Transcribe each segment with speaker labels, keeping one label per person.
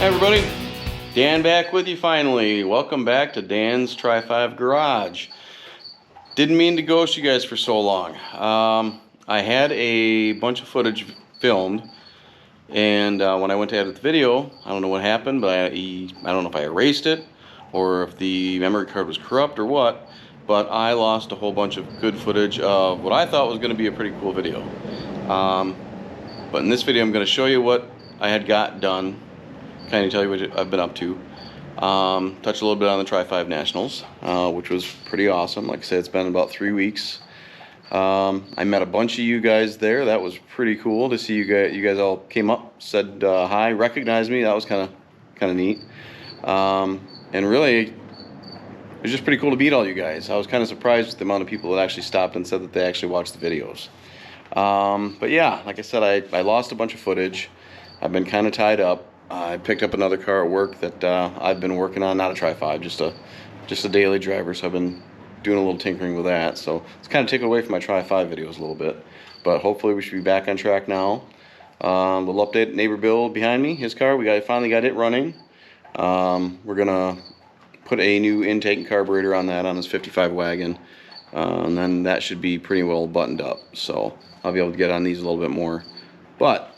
Speaker 1: Hey everybody, Dan back with you finally. Welcome back to Dan's Try 5 Garage. Didn't mean to ghost you guys for so long. I had a bunch of footage filmed, and when I went to edit the video, I don't know what happened, but I don't know if I erased it or if the memory card was corrupt or what, but I lost a whole bunch of good footage of what I thought was going to be a pretty cool video. But in this video I'm going to show you what I had got done, kind of tell you what I've been up to. Touch a little bit on the Try 5 Nationals, which was pretty awesome. Like I said, it's been about 3 weeks. I met a bunch of you guys there. That was pretty cool to see you guys. You guys all came up, said hi, recognized me. That was kind of neat. And really, it was just pretty cool to meet all you guys. I was kind of surprised with the amount of people that actually stopped and said that they actually watched the videos. But yeah, like I said, I lost a bunch of footage. I've been kind of tied up. I picked up another car at work that I've been working on, not a Try 5, just a daily driver, so I've been doing a little tinkering with that. So it's kind of taken away from my Try 5 videos a little bit, but hopefully we should be back on track now. Little update, neighbor Bill behind me, his car, finally got it running. We're gonna put a new intake and carburetor on that, on his 55 wagon, and then that should be pretty well buttoned up, so I'll be able to get on these a little bit more. But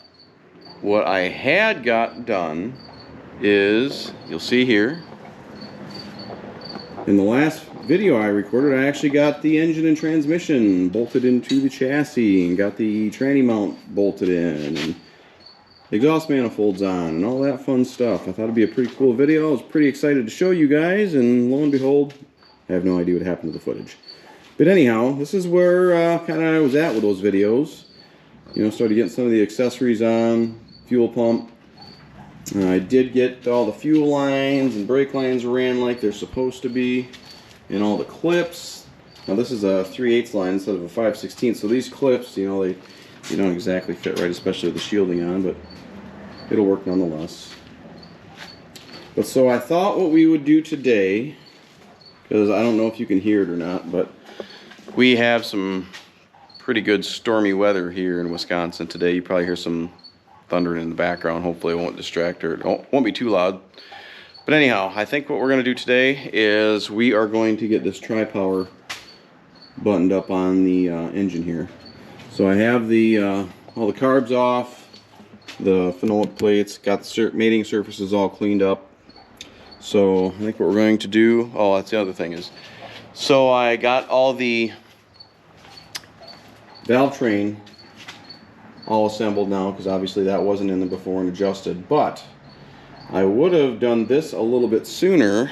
Speaker 1: what I had got done is, you'll see here, in the last video I recorded, I actually got the engine and transmission bolted into the chassis and got the tranny mount bolted in and exhaust manifolds on and all that fun stuff. I thought it'd be a pretty cool video. I was pretty excited to show you guys, and lo and behold, I have no idea what happened to the footage. But anyhow, this is where kind of I was at with those videos. You know, started getting some of the accessories on, fuel pump. I did get all the fuel lines and brake lines ran like they're supposed to be, and all the clips. Now this is a 3/8 line instead of a 5/16, so these clips, you know, they don't exactly fit right, especially with the shielding on, but it'll work nonetheless. But so I thought what we would do today, because I don't know if you can hear it or not, but we have some pretty good stormy weather here in Wisconsin today. You probably hear some thundering in the background. Hopefully it won't distract her. It won't be too loud. But anyhow, I think what we're going to do today is we are going to get this tri-power buttoned up on the engine here. So I have all the carbs off, the phenolic plates, got the mating surfaces all cleaned up. So I think what we're going to do, oh, that's the other thing is, so I got all the valve train all assembled now, because obviously that wasn't in there before and adjusted, but I would have done this a little bit sooner.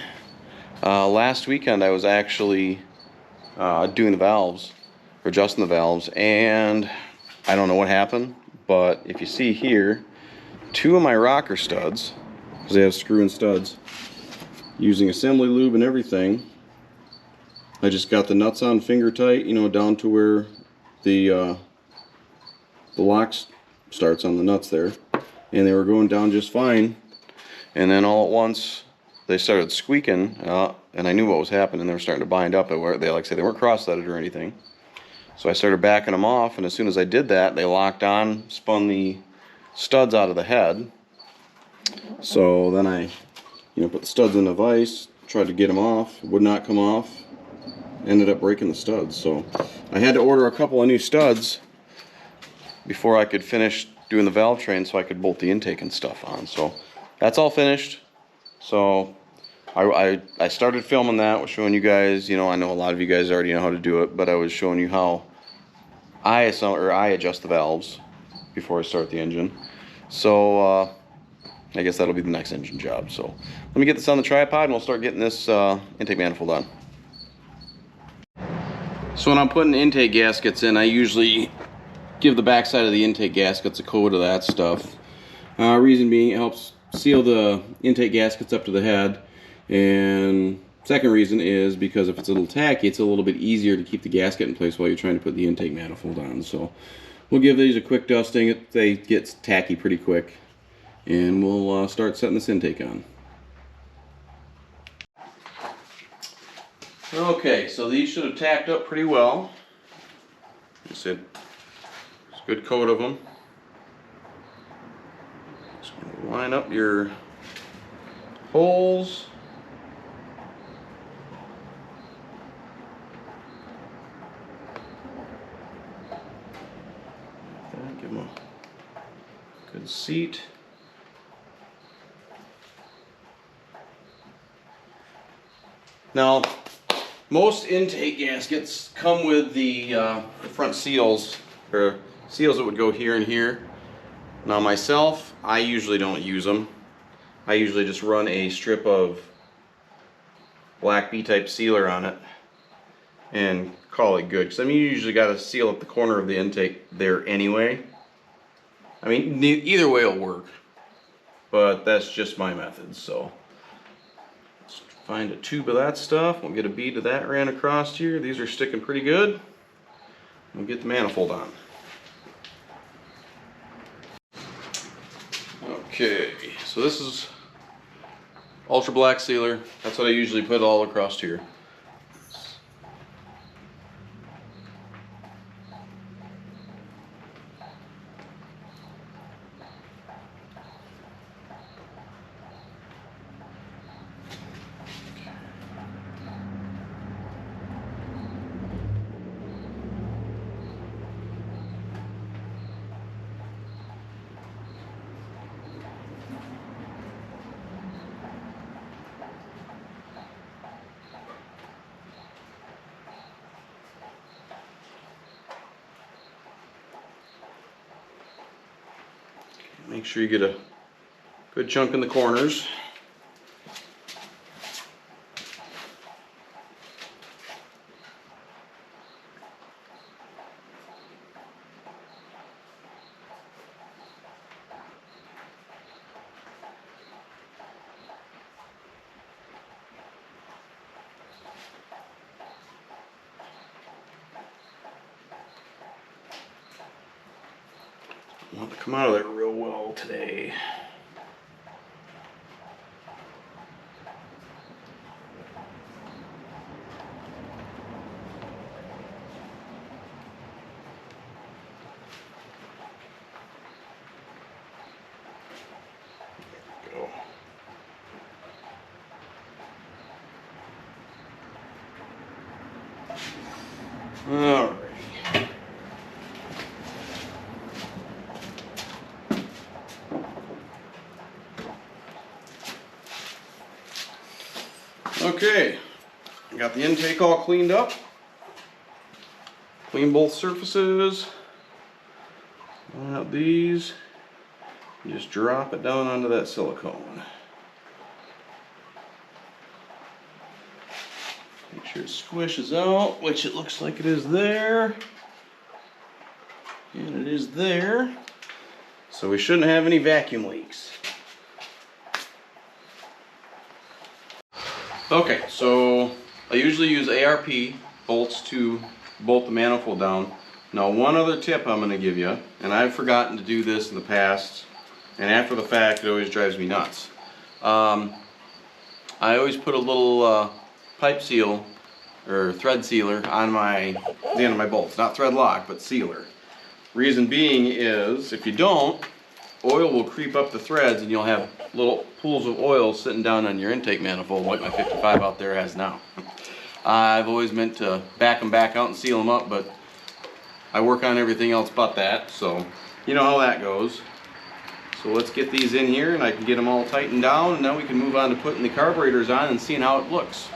Speaker 1: Last weekend I was actually doing the valves, or adjusting the valves, and I don't know what happened, but if you see here, 2 of my rocker studs, because they have screw and studs, using assembly lube and everything, I just got the nuts on finger tight, you know, down to where the lock starts on the nuts there, and they were going down just fine, and then all at once they started squeaking, and I knew what was happening. They were starting to bind up. They, like I said, they weren't cross-threaded or anything, so I started backing them off, and as soon as I did that, they locked on, spun the studs out of the head. So then I, you know, put the studs in the vise, tried to get them off, would not come off, ended up breaking the studs. So I had to order a couple of new studs before I could finish doing the valve train, so I could bolt the intake and stuff on. So that's all finished. So I started filming that, was showing you guys, you know, I know a lot of you guys already know how to do it, but I was showing you how I adjust the valves before I start the engine. So I guess that'll be the next engine job. So let me get this on the tripod and we'll start getting this intake manifold on. So when I'm putting intake gaskets in, I usually give the backside of the intake gaskets a coat of that stuff. Reason being, it helps seal the intake gaskets up to the head, and second reason is because if it's a little tacky, it's a little bit easier to keep the gasket in place while you're trying to put the intake manifold on. So we'll give these a quick dusting. They get tacky pretty quick, and we'll start setting this intake on. Okay, so these should have tacked up pretty well. I said, it's a good coat of them. Just line up your holes. Give them a good seat. Now, most intake gaskets come with the front seals, or seals that would go here and here. Now myself, I usually don't use them. I usually just run a strip of black B-type sealer on it and call it good. Because I mean, you usually got to seal at the corner of the intake there anyway. I mean, either way will work, but that's just my method. So let's find a tube of that stuff. We'll get a bead of that ran across here. These are sticking pretty good. We'll get the manifold on. Okay, so this is ultra black sealer. That's what I usually put all across here. Make sure you get a good chunk in the corners. I want to come out of there real well today. There we go. All right. Okay, I got the intake all cleaned up. Clean both surfaces. Line out these. And just drop it down onto that silicone. Make sure it squishes out, which it looks like it is there. And it is there. So we shouldn't have any vacuum leaks. Okay, so I usually use ARP bolts to bolt the manifold down. Now one other tip I'm going to give you, and I've forgotten to do this in the past, and after the fact it always drives me nuts. I always put a little pipe seal or thread sealer on the end of my bolts. Not thread lock, but sealer. Reason being is, if you don't, oil will creep up the threads and you'll have little pools of oil sitting down on your intake manifold like my 55 out there has now. I've always meant to back them back out and seal them up, but I work on everything else but that, so you know how that goes. So let's get these in here and I can get them all tightened down, and now we can move on to putting the carburetors on and seeing how it looks.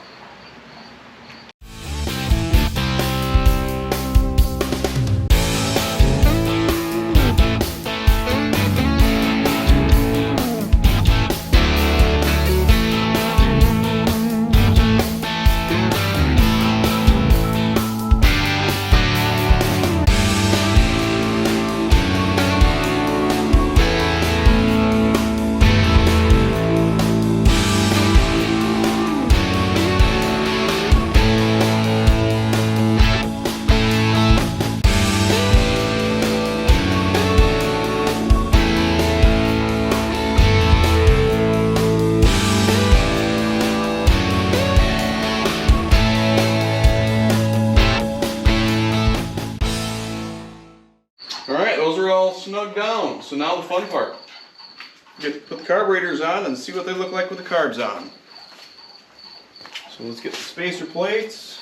Speaker 1: Alright, those are all snug down. So now the fun part. put the carburetors on and see what they look like with the carbs on. So let's get the spacer plates.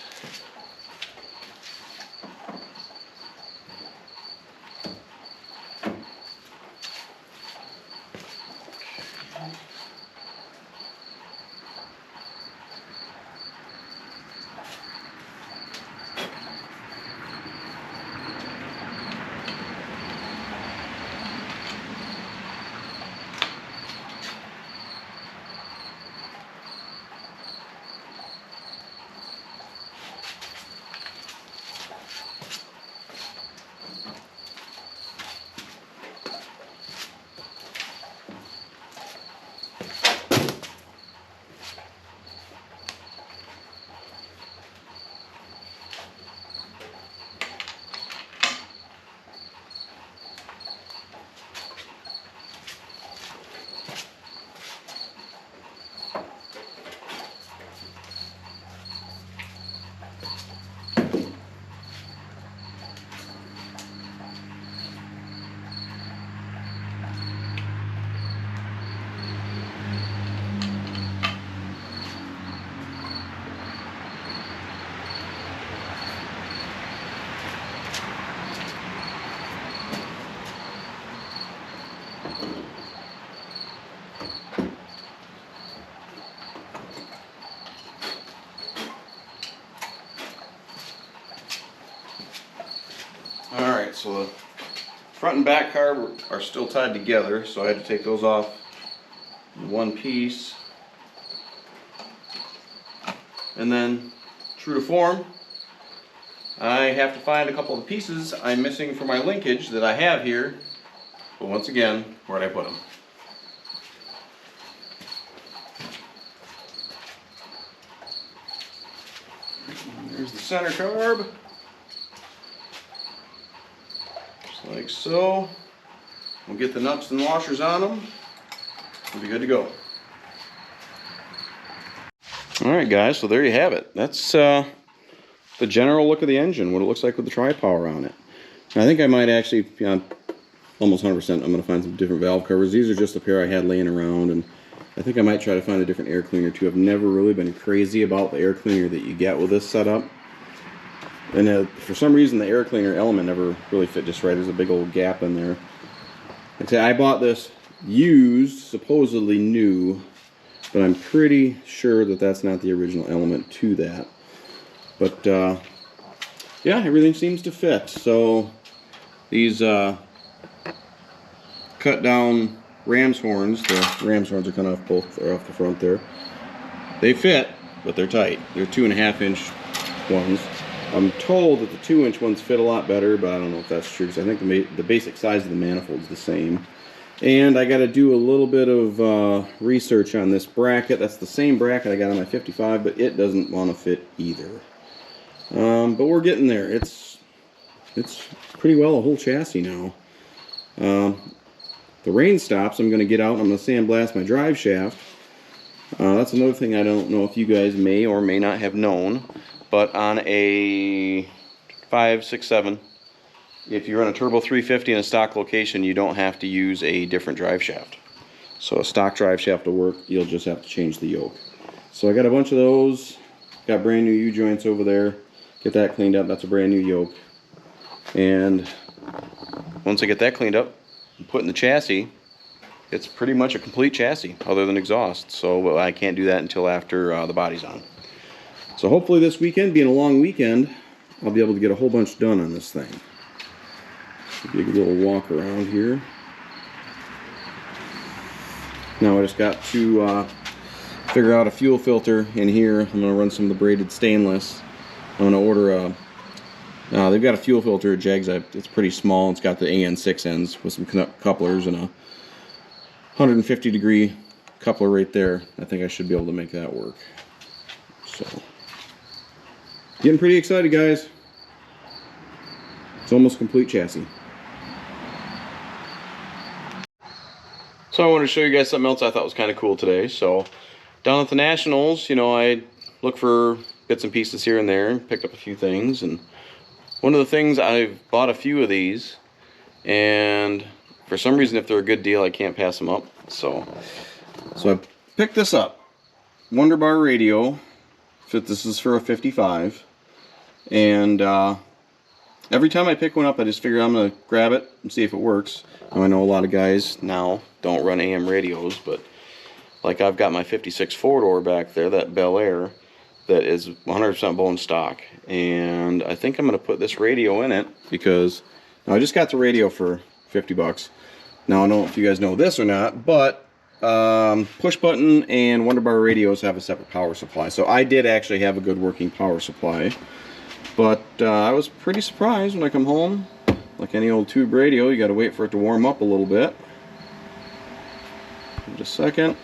Speaker 1: Alright, so the front and back carb are still tied together, so I had to take those off in one piece. And then, true to form, I have to find a couple of the pieces I'm missing for my linkage that I have here. But once again, where'd I put them? There's the center carb. Just like so. We'll get the nuts and washers on them. We'll be good to go. Alright guys, so there you have it. That's the general look of the engine, what it looks like with the tri-power on it. And I think I might actually, almost 100%, I'm going to find some different valve covers. These are just a pair I had laying around, and I think I might try to find a different air cleaner too. I've never really been crazy about the air cleaner that you get with this setup. And for some reason the air cleaner element never really fit just right. There's a big old gap in there. Like I say, I bought this used, supposedly new, but I'm pretty sure that that's not the original element to that. But yeah, everything seems to fit. So these cut down ram's horns, the ram's horns are cut off both, or off the front there. They fit, but they're tight. They're 2.5-inch ones. I'm told that the 2-inch ones fit a lot better, but I don't know if that's true, because I think the basic size of the manifold is the same. And I got to do a little bit of research on this bracket. That's the same bracket I got on my 55, but it doesn't want to fit either. But we're getting there. It's pretty well a whole chassis now. The rain stops. I'm going to get out and I'm going to sandblast my drive shaft. That's another thing I don't know if you guys may or may not have known. But on a 5, 6, 7, if you run a turbo 350 in a stock location, you don't have to use a different drive shaft. So a stock drive shaft will work. You'll just have to change the yoke. So I got a bunch of those. Got brand new U-joints over there. Get that cleaned up. That's a brand new yoke. And once I get that cleaned up and put in the chassis, it's pretty much a complete chassis other than exhaust. So I can't do that until after the body's on. So hopefully this weekend, being a long weekend, I'll be able to get a whole bunch done on this thing. Big little walk around here. Now I just got to figure out a fuel filter in here. I'm going to run some of the braided stainless. I'm going to order a... they've got a fuel filter at Jegs. It's pretty small. It's got the AN6 ends with some couplers and a 150-degree coupler right there. I think I should be able to make that work. So, getting pretty excited, guys. It's almost complete chassis. So I wanted to show you guys something else I thought was kind of cool today. So down at the Nationals, you know, I look for bits and pieces here and there and picked up a few things. And one of the things, I've bought a few of these, and for some reason, if they're a good deal, I can't pass them up. So I picked this up. Wonderbar radio. This is for a 55. And every time I pick one up, I just figure I'm going to grab it and see if it works. Now, I know a lot of guys now don't run AM radios, but like I've got my 56 four-door back there, that Bel Air, that is 100% bone stock. And I think I'm going to put this radio in it because now I just got the radio for 50 bucks. Now, I don't know if you guys know this or not, but push button and Wonderbar radios have a separate power supply. So I did actually have a good working power supply. But I was pretty surprised when I come home. Like any old tube radio, you got to wait for it to warm up a little bit. Just a second.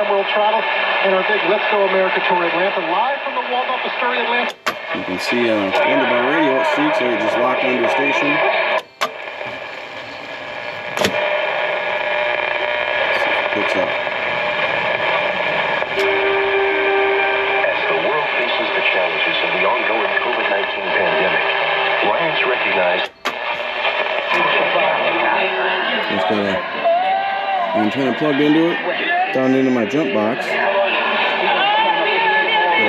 Speaker 2: World Travel and our big Let's Go America tour in Atlanta, live from the Waldorf Astoria, Atlanta.
Speaker 1: You can see Wonderbar radio, it streaks, so you just locked under station. Picks up.
Speaker 3: As the world faces the challenges of the ongoing COVID-19 pandemic, Lions recognize
Speaker 1: It's got an antenna plugged into it, down into my jump box. But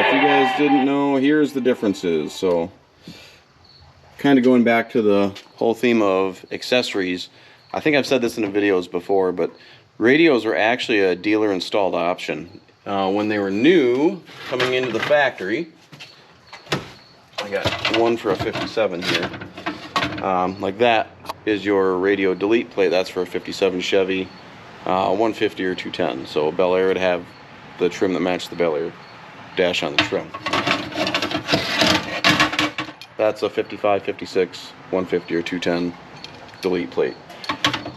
Speaker 1: if you guys didn't know, here's the differences. So, kind of going back to the whole theme of accessories, I think I've said this in the videos before, but radios were actually a dealer installed option. When they were new, coming into the factory, I got one for a 57 here. Like that is your radio delete plate. That's for a 57 Chevy 150 or 210. So Bel Air would have the trim that matched the Bel Air dash on the trim. That's a 55, 56, 150 or 210 delete plate.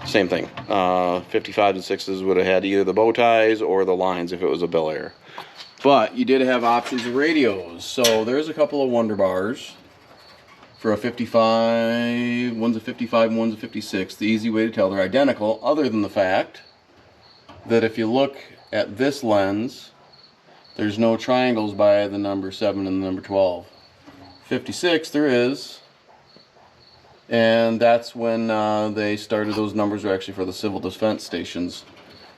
Speaker 1: Same thing. 55s and 6s would have had either the bow ties or the lines if it was a Bel Air. But you did have options of radios. So there's a couple of Wonderbars for a 55. One's a 55, one's a 56. The easy way to tell they're identical, other than the fact that if you look at this lens, there's no triangles by the number 7 and the number 12. 56 there is, and that's when they started. Those numbers are actually for the civil defense stations,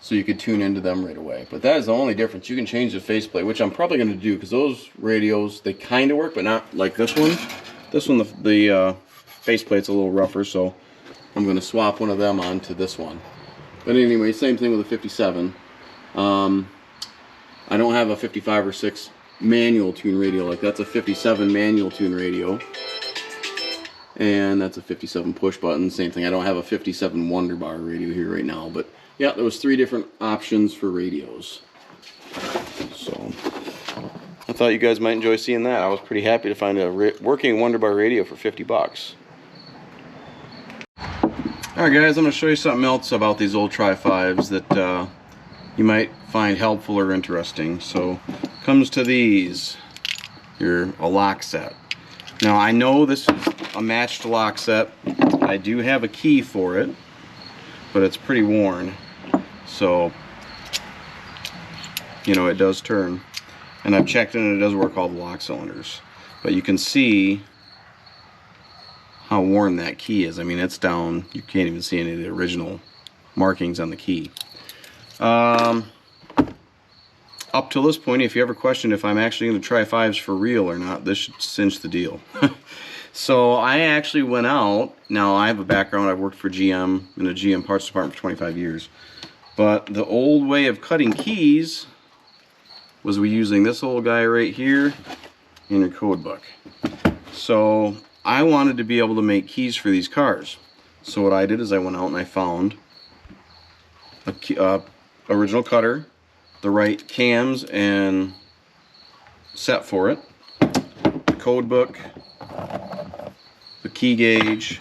Speaker 1: so you could tune into them right away. But that is the only difference. You can change the faceplate, which I'm probably going to do, because those radios, they kind of work, but not like this one. This one, the faceplate's a little rougher, so I'm going to swap one of them onto this one. But anyway, same thing with a 57. I don't have a 55 or 6 manual tune radio. Like, that's a 57 manual tune radio, and that's a 57 push button. Same thing. I don't have a 57 Wonderbar radio here right now, but yeah, there was 3 different options for radios. So I thought you guys might enjoy seeing that. I was pretty happy to find a working Wonderbar radio for 50 bucks. Alright guys, I'm going to show you something else about these old Tri-5s that you might find helpful or interesting. So, comes to these. You're a lock set. Now I know this is a matched lock set. I do have a key for it, but it's pretty worn. So, you know, it does turn. And I've checked it and it does work all the lock cylinders. But you can see how worn that key is. I mean, it's down. You can't even see any of the original markings on the key. Up till this point, if you ever question if I'm actually going to try 5s for real or not, this should cinch the deal. So I actually went out. Now I have a background. I've worked for GM in a GM parts department for 25 years. But the old way of cutting keys was we using this old guy right here in your code book. So I wanted to be able to make keys for these cars. So what I did is I went out and I found a original cutter, the right cams and set for it, the code book, the key gauge,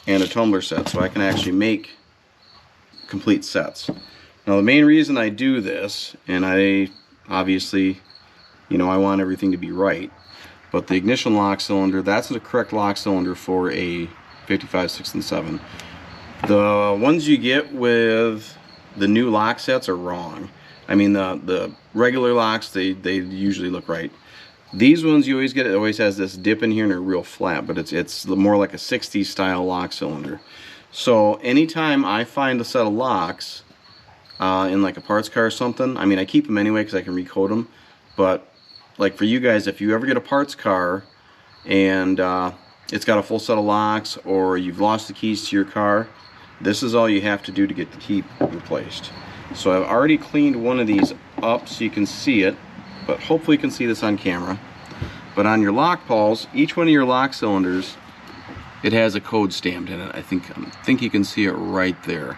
Speaker 1: and a tumbler set, so I can actually make complete sets. Now the main reason I do this, and I obviously, you know, I want everything to be right, but the ignition lock cylinder, that's the correct lock cylinder for a 55, 6, and 7. The ones you get with the new lock sets are wrong. I mean, the regular locks, they usually look right. These ones you always get, it always has this dip in here and they're real flat, but it's more like a 60s style lock cylinder. So anytime I find a set of locks in like a parts car or something, I mean, I keep them anyway because I can recode them, but like for you guys, if you ever get a parts car and it's got a full set of locks, or you've lost the keys to your car, this is all you have to do to get the key replaced. So I've already cleaned one of these up so you can see it, but hopefully you can see this on camera. But on your lock pulls, each one of your lock cylinders, it has a code stamped in it. I think you can see it right there.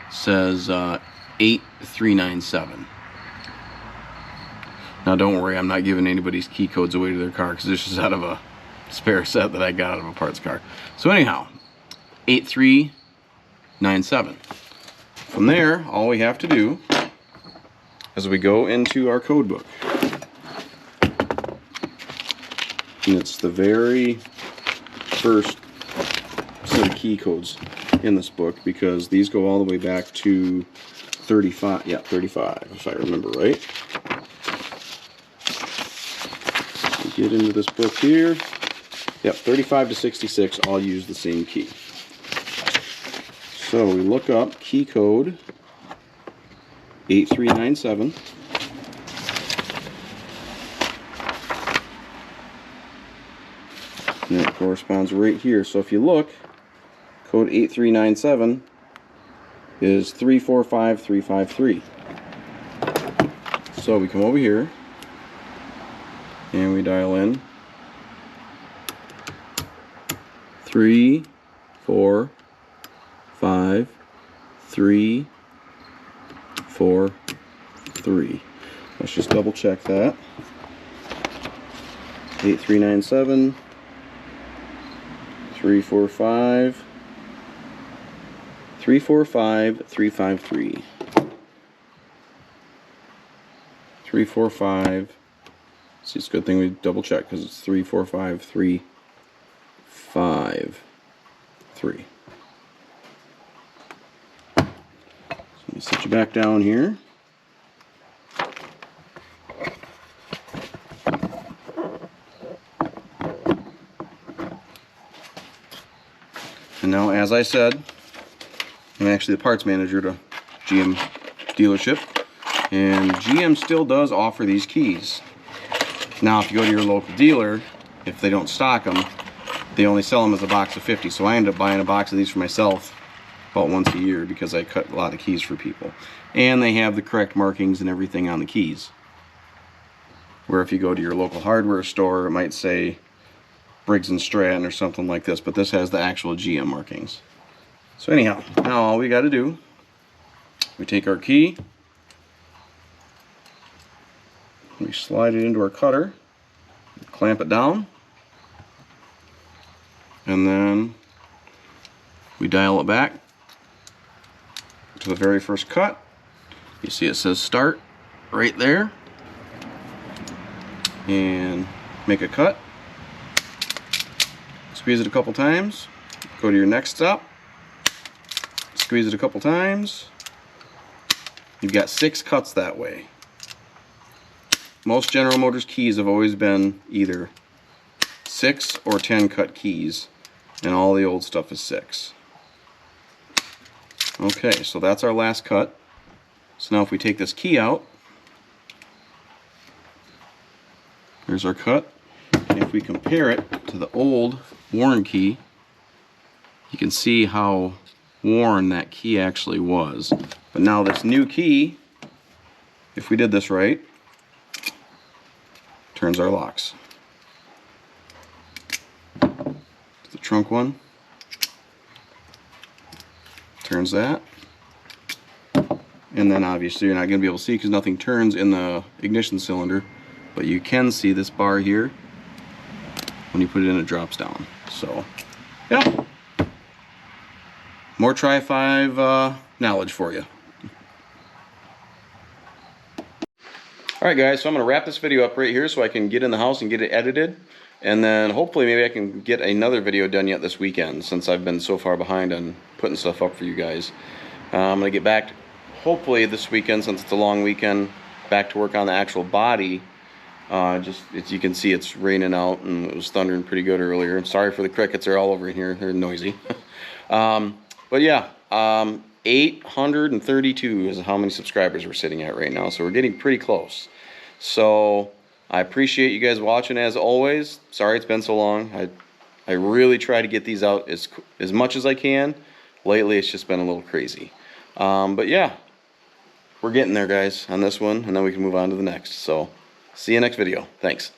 Speaker 1: It says 8397. Now don't worry, I'm not giving anybody's key codes away to their car because this is out of a spare set that I got out of a parts car. So anyhow, 8397. From there, all we have to do is we go into our code book. And it's the very first set of key codes in this book, because these go all the way back to 35, yeah, 35, if I remember right. So get into this book here. Yep, 35 to 66 all use the same key. So we look up key code 8397. And it corresponds right here. So if you look, code 8397 is 345353. So we come over here and we dial in 3 4 5 3 4 3. Let's just double check that. 8397 345 345 353 345. See, it's a good thing we double check because it's 345 353. So let me set you back down here. And now, as I said, I'm actually the parts manager at a GM dealership, and GM still does offer these keys. Now, if you go to your local dealer, if they don't stock them, they only sell them as a box of 50. So I end up buying a box of these for myself about once a year because I cut a lot of keys for people. And they have the correct markings and everything on the keys. Where if you go to your local hardware store, it might say Briggs & Stratton or something like this, but this has the actual GM markings. So anyhow, now all we got to do, we take our key, we slide it into our cutter, clamp it down, and then we dial it back to the very first cut. You see it says start right there, and make a cut. Squeeze it a couple times, go to your next stop, squeeze it a couple times. You've got 6 cuts that way. Most General Motors keys have always been either 6 or 10 cut keys, and all the old stuff is 6. Okay, so that's our last cut. So now if we take this key out, there's our cut. And if we compare it to the old worn key, you can see how worn that key actually was. But now this new key, if we did this right, turns our locks. The trunk one turns that, and then obviously you're not going to be able to see because nothing turns in the ignition cylinder, but you can see this bar here. When you put it in, it drops down. So yeah, more Tri-5 knowledge for you. Alright guys, so I'm going to wrap this video up right here so I can get in the house and get it edited, and then hopefully maybe I can get another video done yet this weekend, since I've been so far behind on putting stuff up for you guys. I'm going to get back hopefully this weekend, since it's a long weekend, back to work on the actual body Just as you can see, it's raining out, and it was thundering pretty good earlier. I'm sorry for the crickets; they're all over here. They're noisy. But yeah, 832 is how many subscribers we're sitting at right now. So we're getting pretty close. So I appreciate you guys watching as always. Sorry it's been so long. I really try to get these out as much as I can. Lately, it's just been a little crazy. But yeah, we're getting there, guys, on this one, and then we can move on to the next. So see you next video. Thanks.